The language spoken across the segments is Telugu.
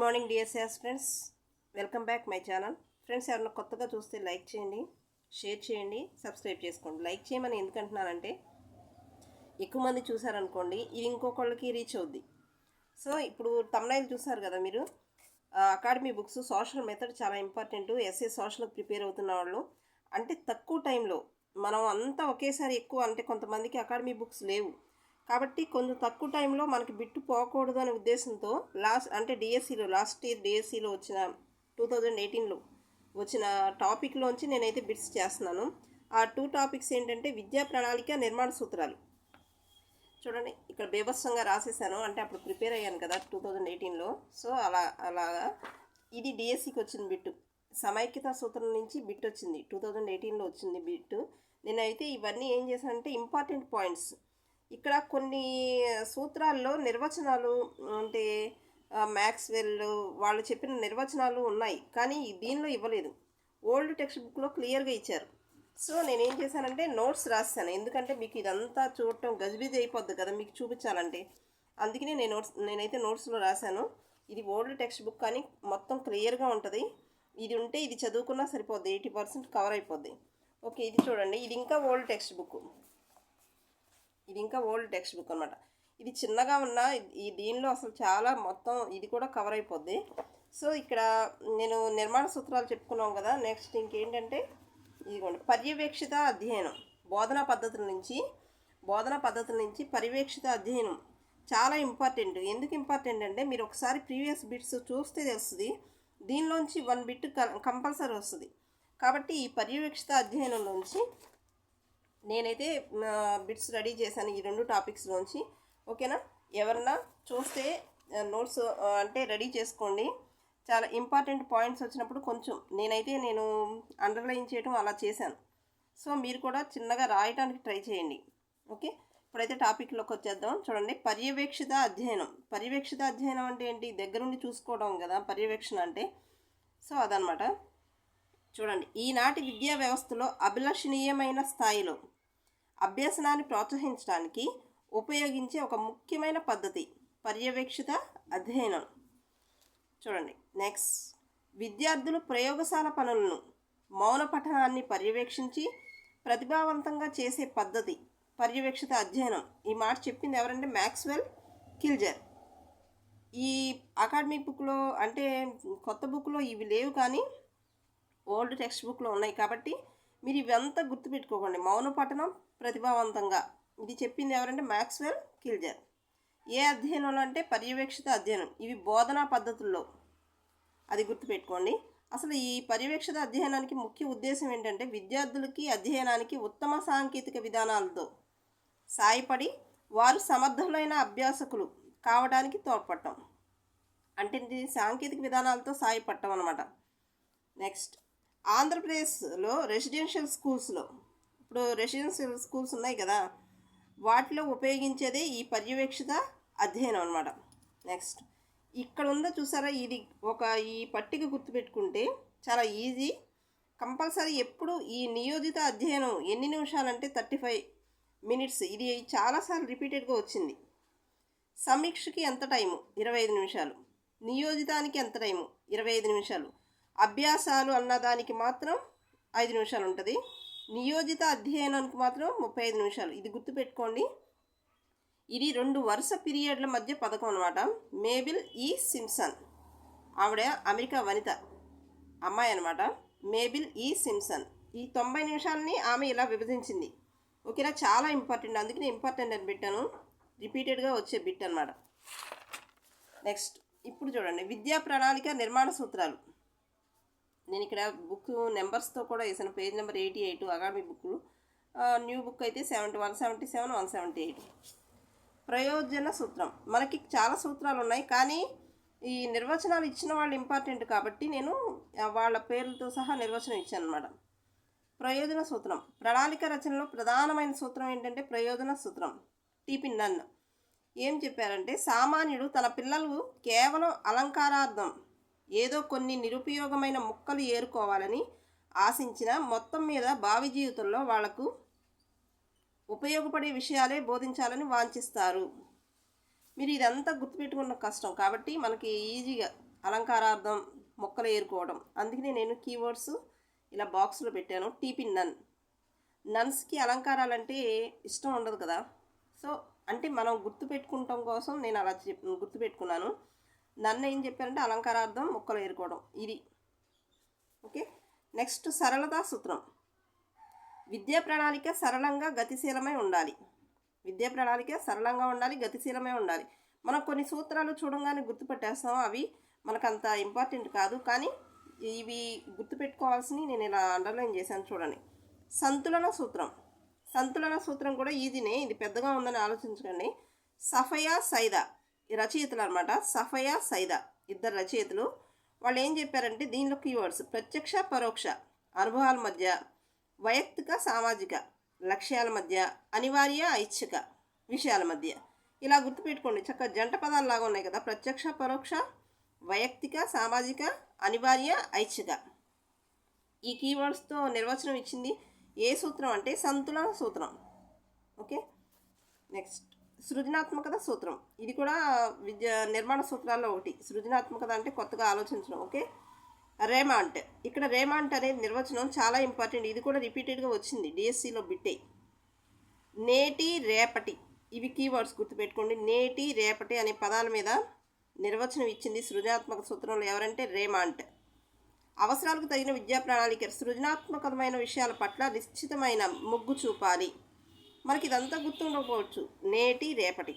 Morning DSS friends, welcome back my channel. Friends, ఎవరైనా కొత్తగా చూస్తే లైక్ చేయండి, షేర్ చేయండి, సబ్స్క్రైబ్ చేసుకోండి. లైక్ చేయమని ఎందుకంటున్నానంటే ఎక్కువ మంది చూసారనుకోండి, ఇది ఇంకొకళ్ళకి రీచ్ అవుద్ది. సో ఇప్పుడు తమ్నైల్ చూసారు కదా మీరు. అకాడమీ బుక్స్ సోషల్ మెథడ్ చాలా ఇంపార్టెంట్. ఎస్ఏ సోషల్కి ప్రిపేర్ అవుతున్న వాళ్ళు అంటే తక్కువ టైంలో మనం అంతా ఒకేసారి ఎక్కువ అంటే కొంతమందికి అకాడమీ బుక్స్ లేవు కాబట్టి కొంచెం తక్కువ టైంలో మనకి బిట్టు పోకూడదు అనే ఉద్దేశంతో డిఎస్సిలో లాస్ట్ ఇయర్ డిఎస్సిలో వచ్చిన 2018లో వచ్చిన టాపిక్లోంచి నేనైతే బిట్స్ చేస్తున్నాను. ఆ 2 టాపిక్స్ ఏంటంటే విద్యా ప్రణాళిక, నిర్మాణ సూత్రాలు. చూడండి, ఇక్కడ బీభత్సంగా రాసేసాను, అంటే అప్పుడు ప్రిపేర్ అయ్యాను కదా 2018లో. సో అలాగా ఇది డిఎస్సికి వచ్చిన బిట్టు. సమైక్యతా సూత్రం నుంచి బిట్ వచ్చింది, 2018లో వచ్చింది బిట్టు. నేనైతే ఇవన్నీ ఏం చేశానంటే ఇంపార్టెంట్ పాయింట్స్, ఇక్కడ కొన్ని సూత్రాల్లో నిర్వచనాలు అంటే మ్యాక్స్వెల్ వాళ్ళు చెప్పిన నిర్వచనాలు ఉన్నాయి, కానీ దీనిలో ఇవ్వలేదు. ఓల్డ్ టెక్స్ట్ బుక్లో క్లియర్గా ఇచ్చారు. సో నేనేం చేశానంటే నోట్స్ రాశాను, ఎందుకంటే మీకు ఇదంతా చూడటం గజిబిజి అయిపోద్ది కదా మీకు చూపించాలంటే. అందుకనే నేనైతే నోట్స్లో రాశాను. ఇది ఓల్డ్ టెక్స్ట్ బుక్ కానీ మొత్తం క్లియర్గా ఉంటుంది. ఇది ఉంటే ఇది చదువుకున్నా సరిపోద్ది, 80% కవర్ అయిపోద్ది. ఓకే, ఇది చూడండి, ఇది ఇంకా ఓల్డ్ టెక్స్ట్ బుక్. అనమాట. ఇది చిన్నగా ఉన్న దీనిలో అసలు చాలా మొత్తం ఇది కూడా కవర్ అయిపోద్ది. సో ఇక్కడ నేను నిర్మాణ సూత్రాలు చెప్పుకున్నాం కదా. నెక్స్ట్ ఇంకేంటంటే ఇదిగోండి, పర్యవేక్షిత అధ్యయనం. బోధనా పద్ధతుల నుంచి పర్యవేక్షిత అధ్యయనం చాలా ఇంపార్టెంట్. ఎందుకు ఇంపార్టెంట్ అంటే మీరు ఒకసారి ప్రీవియస్ బిట్స్ చూస్తే తెలుస్తుంది, దీనిలోంచి 1 బిట్ కంపల్సరీ వస్తుంది. కాబట్టి ఈ పర్యవేక్షిత అధ్యయనంలోంచి నేనైతే బిట్స్ రెడీ చేశాను ఈ 2 టాపిక్స్లోంచి. ఓకేనా, ఎవరన్నా చూస్తే నోట్స్ అంటే రెడీ చేసుకోండి. చాలా ఇంపార్టెంట్ పాయింట్స్ వచ్చినప్పుడు కొంచెం నేను అండర్లైన్ చేయడం అలా చేశాను. సో మీరు కూడా చిన్నగా రాయడానికి ట్రై చేయండి. ఓకే, ఇప్పుడైతే టాపిక్లోకి వచ్చేద్దాం. చూడండి, పర్యవేక్షిత అధ్యయనం అంటే ఏంటి? దగ్గరుండి చూసుకోవడం కదా పర్యవేక్షణ అంటే. సో అదనమాట. చూడండి, ఈనాటి విద్యా వ్యవస్థలో అభిలషణీయమైన స్థాయిలో అభ్యసనాన్ని ప్రోత్సహించడానికి ఉపయోగించే ఒక ముఖ్యమైన పద్ధతి పర్యవేక్షిత అధ్యయనం. చూడండి, నెక్స్ట్, విద్యార్థులు ప్రయోగశాల పనులను, మౌన పఠనాన్ని పర్యవేక్షించి ప్రతిభావంతంగా చేసే పద్ధతి పర్యవేక్షిత అధ్యయనం. ఈ మాట చెప్పింది ఎవరంటే మ్యాక్స్వెల్ కిల్జర్. ఈ అకాడమీ బుక్లో అంటే కొత్త బుక్లో ఇవి లేవు, కానీ ఓల్డ్ టెక్స్ట్ బుక్లో ఉన్నాయి. కాబట్టి మీరు ఇవంతా గుర్తుపెట్టుకోకండి. మౌన పఠనం ప్రతిభావంతంగా, ఇది చెప్పింది ఎవరంటే మ్యాక్స్వెల్ కిల్జర్. ఏ అధ్యయనంలో అంటే పర్యవేక్షిత అధ్యయనం. ఇవి బోధనా పద్ధతుల్లో, అది గుర్తుపెట్టుకోండి. అసలు ఈ పర్యవేక్షిత అధ్యయనానికి ముఖ్య ఉద్దేశం ఏంటంటే విద్యార్థులకి అధ్యయనానికి ఉత్తమ సాంకేతిక విధానాలతో సాయపడి వారు సమర్థులైన అభ్యాసకులు కావడానికి తోడ్పడటం. అంటే ఇది సాంకేతిక విధానాలతో సాయపడటం అనమాట. నెక్స్ట్, ఆంధ్రప్రదేశ్లో రెసిడెన్షియల్ స్కూల్స్ ఉన్నాయి కదా, వాటిలో ఉపయోగించేదే ఈ పర్యవేక్షిత అధ్యయనం అనమాట. నెక్స్ట్, ఇక్కడ ఉందో చూసారా, ఈ పట్టిక గుర్తుపెట్టుకుంటే చాలా ఈజీ. కంపల్సరీ ఎప్పుడు ఈ నియోజిత అధ్యయనం ఎన్ని నిమిషాలంటే 35 minutes. ఇది చాలాసార్లు రిపీటెడ్గా వచ్చింది. సమీక్షకి ఎంత టైము? 25 నిమిషాలు. నియోజితానికి ఎంత టైము? 25 నిమిషాలు. అభ్యాసాలు అన్నదానికి మాత్రం 5 నిమిషాలు ఉంటుంది. నియోజిత అధ్యయనానికి మాత్రం 35 నిమిషాలు. ఇది గుర్తుపెట్టుకోండి. ఇది 2 వరుస పీరియడ్ల మధ్య పథకం అనమాట. మేబిల్ ఈ సింప్సన్, ఆవిడ అమెరికా వనిత అమ్మాయి అనమాట. మేబిల్ ఈ సింప్సన్ ఈ 90 నిమిషాలని ఆమె ఇలా విభజించింది. ఓకేనా, చాలా ఇంపార్టెంట్, అందుకనే ఇంపార్టెంట్ అని పెట్టాను. రిపీటెడ్గా వచ్చే బిట్ అనమాట. నెక్స్ట్, ఇప్పుడు చూడండి, విద్యా ప్రణాళిక, నిర్మాణ సూత్రాలు. నేను ఇక్కడ బుక్ నెంబర్స్తో కూడా వేసాను. Page number 88 academy book. New book అయితే 177, 178. ప్రయోజన సూత్రం. మనకి చాలా సూత్రాలు ఉన్నాయి, కానీ ఈ నిర్వచనాలు ఇచ్చిన వాళ్ళు ఇంపార్టెంట్ కాబట్టి నేను వాళ్ళ పేర్లతో సహా నిర్వచనం ఇచ్చాను అనమాట. ప్రయోజన సూత్రం. ప్రణాళిక రచనలో ప్రధానమైన సూత్రం ఏంటంటే ప్రయోజన సూత్రం. టిపి నన్ ఏం చెప్పారంటే, సామాన్యుడు తన పిల్లలు కేవలం అలంకారార్థం ఏదో కొన్ని నిరుపయోగమైన ముక్కలు ఏరుకోవాలని ఆశించిన మొత్తం మీద భావి జీవితంలో వాళ్లకు ఉపయోగపడే విషయాలే బోధించాలని వాంఛిస్తారు. మీరు ఇదంతా గుర్తుపెట్టుకున్న కష్టం కాబట్టి మనకి ఈజీగా అలంకారార్థం, మొక్కలు ఏరుకోవడం. అందుకనే నేను కీవర్డ్స్ ఇలా బాక్స్లో పెట్టాను. టీపీ నన్. నన్స్కి అలంకారాలంటే ఇష్టం ఉండదు కదా. సో అంటే మనం గుర్తుపెట్టుకుంటాం కోసం నేను అలా గుర్తుపెట్టుకున్నాను. నన్ను ఏం చెప్పారంటే అలంకారార్థం, మొక్కలు ఏరుకోవడం. ఇది ఓకే. నెక్స్ట్ సరళతా సూత్రం. విద్యా ప్రణాళిక సరళంగా గతిశీలమై ఉండాలి. విద్యా ప్రణాళిక సరళంగా ఉండాలి, గతిశీలమై ఉండాలి. మనం కొన్ని సూత్రాలు చూడంగానే గుర్తుపెట్టేస్తాం. అవి మనకు అంత ఇంపార్టెంట్ కాదు, కానీ ఇవి గుర్తుపెట్టుకోవాల్సినవి నేను ఇలా అండర్లైన్ చేశాను చూడండి. సంతులన సూత్రం. సంతులన సూత్రం కూడా ఈజీనే, ఇది పెద్దగా ఉందని ఆలోచించకండి. సఫయా సైదా రచయితలు అనమాట. సఫయా సైదా ఇద్దరు రచయితలు. వాళ్ళు ఏం చెప్పారంటే దీనిలో కీవర్డ్స్ ప్రత్యక్ష, పరోక్ష అనుభవాల మధ్య, వైయక్తిక, సామాజిక లక్ష్యాల మధ్య, అనివార్య, ఐచ్ఛిక విషయాల మధ్య. ఇలా గుర్తుపెట్టుకోండి. చక్కగా జంట పదాలు లాగా ఉన్నాయి కదా. ప్రత్యక్ష, పరోక్ష, వైయక్తిక, సామాజిక, అనివార్య, ఐచ్ఛిక. ఈ కీవర్డ్స్తో నిర్వచనం ఇచ్చింది ఏ సూత్రం అంటే సంతులన సూత్రం. ఓకే. నెక్స్ట్ సృజనాత్మకత సూత్రం. ఇది కూడా నిర్మాణ సూత్రాల్లో ఒకటి. సృజనాత్మకత అంటే కొత్తగా ఆలోచించడం. ఓకే. రేమాంట్. ఇక్కడ రేమాంట్ అనేది నిర్వచనం చాలా ఇంపార్టెంట్. ఇది కూడా రిపీటెడ్గా వచ్చింది డిఎస్సిలో బిట్టే. నేటి, రేపటి ఇవి కీవర్డ్స్ గుర్తుపెట్టుకోండి. నేటి, రేపటి అనే పదాల మీద నిర్వచనం ఇచ్చింది సృజనాత్మక సూత్రంలో ఎవరంటే రేమాంట్. అవసరాలకు తగిన విద్యా ప్రణాళిక. సృజనాత్మకమైన విషయాల పట్ల నిశ్చితమైన మొగ్గు చూపాలి. మనకి ఇదంతా గుర్తుండకపోవచ్చు. నేటి, రేపటి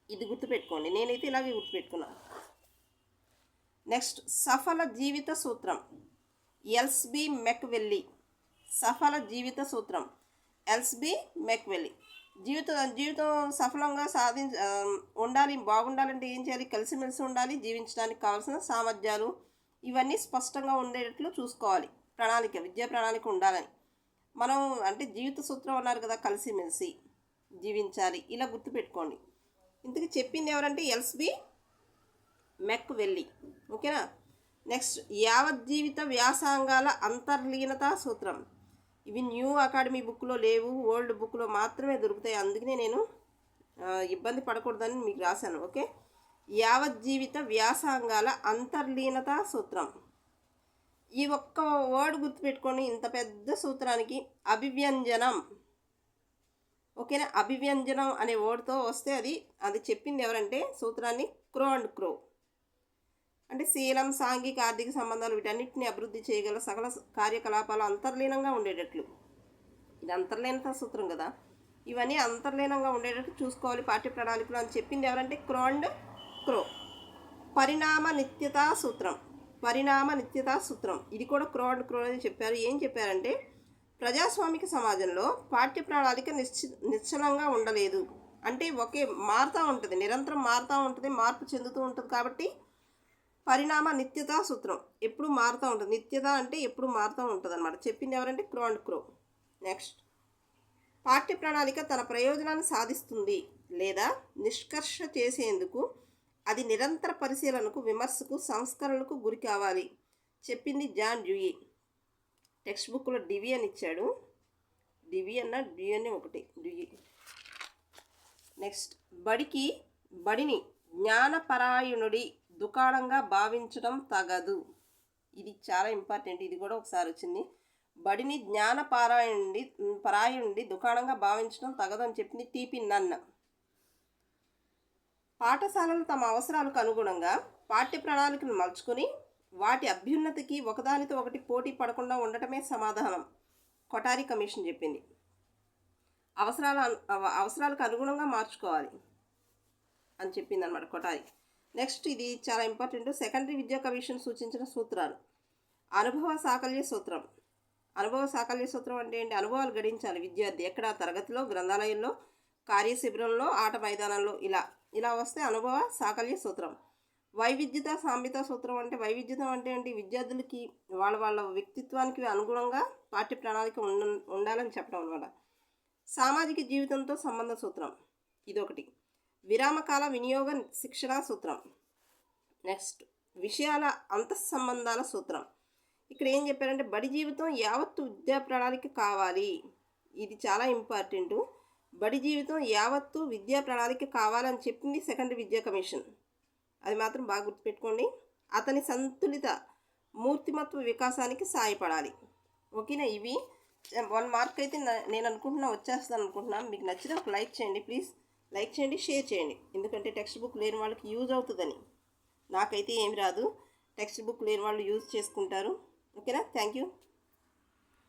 ఇది గుర్తుపెట్టుకోండి. నేనైతే ఇలాగే గుర్తుపెట్టుకున్నాను. నెక్స్ట్ సఫల జీవిత సూత్రం. ఎల్స్బీ మెక్వెల్లీ. సఫల జీవిత సూత్రం ఎల్స్బీ మెక్వెల్లీ. జీవితం సఫలంగా ఉండాలి, బాగుండాలంటే ఏం చేయాలి? కలిసిమెలిసి ఉండాలి. జీవించడానికి కావాల్సిన సామర్థ్యాలు ఇవన్నీ స్పష్టంగా ఉండేటట్లు చూసుకోవాలి. ప్రణాళిక, విద్యా ప్రణాళిక ఉండాలని. మనం అంటే జీవిత సూత్రం అన్నారు కదా, కలిసిమెలిసి జీవించాలి. ఇలా గుర్తుపెట్టుకోండి. ఇంతకు చెప్పింది ఎవరంటే ఎల్స్బీ మెక్వెల్లీ. ఓకేనా. నెక్స్ట్ యావజ్జీవిత వ్యాసంగాల అంతర్లీనతా సూత్రం. ఇవి న్యూ అకాడమీ బుక్లో లేవు, ఓల్డ్ బుక్లో మాత్రమే దొరుకుతాయి. అందుకనే నేను ఇబ్బంది పడకూడదని మీకు రాశాను. ఓకే. యావజ్జీవిత వ్యాసంగాల అంతర్లీనతా సూత్రం. ఈ ఒక్క వర్డ్ గుర్తుపెట్టుకోండి. ఇంత పెద్ద సూత్రానికి అభివ్యంజనం. ఓకేనా. అభివ్యంజనం అనే వర్డ్తో వస్తే అది చెప్పింది ఎవరంటే సూత్రాన్ని క్రో అండ్ క్రో. అంటే శీలం, సాంఘిక, ఆర్థిక సంబంధాలు వీటన్నిటిని అభివృద్ధి చేయగల సకల కార్యకలాపాలు అంతర్లీనంగా ఉండేటట్లు. ఇది అంతర్లీనత సూత్రం కదా. ఇవన్నీ అంతర్లీనంగా ఉండేటట్టు చూసుకోవాలి పాఠ్య ప్రణాళికలు అని చెప్పింది ఎవరంటే క్రో అండ్ క్రో. పరిణామ నిత్యతా సూత్రం. పరిణామ నిత్యతా సూత్రం ఇది కూడా క్రో అండ్ క్రో అని చెప్పారు. ఏం చెప్పారంటే ప్రజాస్వామిక సమాజంలో పాఠ్య ప్రణాళిక నిశ్చలంగా ఉండలేదు. అంటే ఒకే మారుతూ ఉంటుంది, నిరంతరం మారుతూ ఉంటుంది, మార్పు చెందుతూ ఉంటుంది. కాబట్టి పరిణామ నిత్యతా సూత్రం ఎప్పుడు మారుతూ ఉంటుంది. నిత్యత అంటే ఎప్పుడు మారుతూ ఉంటుంది అనమాట. చెప్పింది ఎవరంటే క్రో అండ్ క్రో. నెక్స్ట్ పాఠ్య ప్రణాళిక తన ప్రయోజనాన్ని సాధిస్తుంది లేదా నిష్కర్ష చేసేందుకు అది నిరంతర పరిశీలనకు, విమర్శకు, సంస్కరణలకు గురి కావాలి. చెప్పింది జాన్ డ్యూయి. టెక్స్ట్ బుక్లో డివి అని ఇచ్చాడు. డివి అన్న డ్యూయి అని ఒకటి, డ్యూయి. నెక్స్ట్ బడిని జ్ఞానపరాయణుడి దుకాణంగా భావించడం తగదు. ఇది చాలా ఇంపార్టెంట్. ఇది కూడా ఒకసారి వచ్చింది. బడిని పరాయణుడి దుకాణంగా భావించడం తగదు అని చెప్పింది టీపీ నన్. పాఠశాలలు తమ అవసరాలకు అనుగుణంగా పాఠ్య ప్రణాళికను మలుచుకొని వాటి అభ్యున్నతికి ఒకదానితో ఒకటి పోటీ పడకుండా ఉండటమే సమాధానం. కొఠారి కమిషన్ చెప్పింది. అవసరాలకు అనుగుణంగా మార్చుకోవాలి అని చెప్పింది అనమాట కొఠారి. నెక్స్ట్ ఇది చాలా ఇంపార్టెంట్. సెకండరీ విద్యా కమిషన్ సూచించిన సూత్రాలు. అనుభవ సాకల్య సూత్రం. అనుభవ సాకల్య సూత్రం అంటే ఏంటి? అనుభవాలు గడించాలి విద్యార్థి. ఎక్కడ? తరగతిలో, గ్రంథాలయంలో, కార్యశిబిరంలో, ఆట మైదానంలో. ఇలా వస్తే అనుభవ సాకల్య సూత్రం. వైవిధ్యత సాంబిత సూత్రం అంటే వైవిధ్యత అంటే ఏంటి? విద్యార్థులకి వాళ్ళ వ్యక్తిత్వానికి అనుగుణంగా పాఠ్య ప్రణాళిక ఉండాలని చెప్పడం అనమాట. సామాజిక జీవితంతో సంబంధ సూత్రం ఇదొకటి. విరామకాల వినియోగ శిక్షణ సూత్రం. నెక్స్ట్ విషయాల అంతఃసంబంధాల సూత్రం. ఇక్కడ ఏం చెప్పారంటే బడి జీవితం యావత్తు విద్యా ప్రణాళిక కావాలి. ఇది చాలా ఇంపార్టెంట్. బడి జీవితం యావత్తు విద్యా ప్రణాళిక కావాలని చెప్పింది సెకండరీ విద్యా కమిషన్. అది మాత్రం బాగా గుర్తుపెట్టుకోండి. అతని సంతులిత మూర్తిమత్వ వికాసానికి సాయపడాలి. ఓకేనా? ఇవి 1 మార్క్ అయితే నేను అనుకుంటున్నా వచ్చేస్తాను అనుకుంటున్నాను. మీకు నచ్చితే ఒక లైక్ చేయండి ప్లీజ్. లైక్ చేయండి, షేర్ చేయండి. ఎందుకంటే టెక్స్ట్ బుక్ లేని వాళ్ళకి యూజ్ అవుతుందని. నాకైతే ఏమి రాదు, టెక్స్ట్ బుక్ లేని వాళ్ళు యూజ్ చేసుకుంటారు. ఓకేనా? Thank you.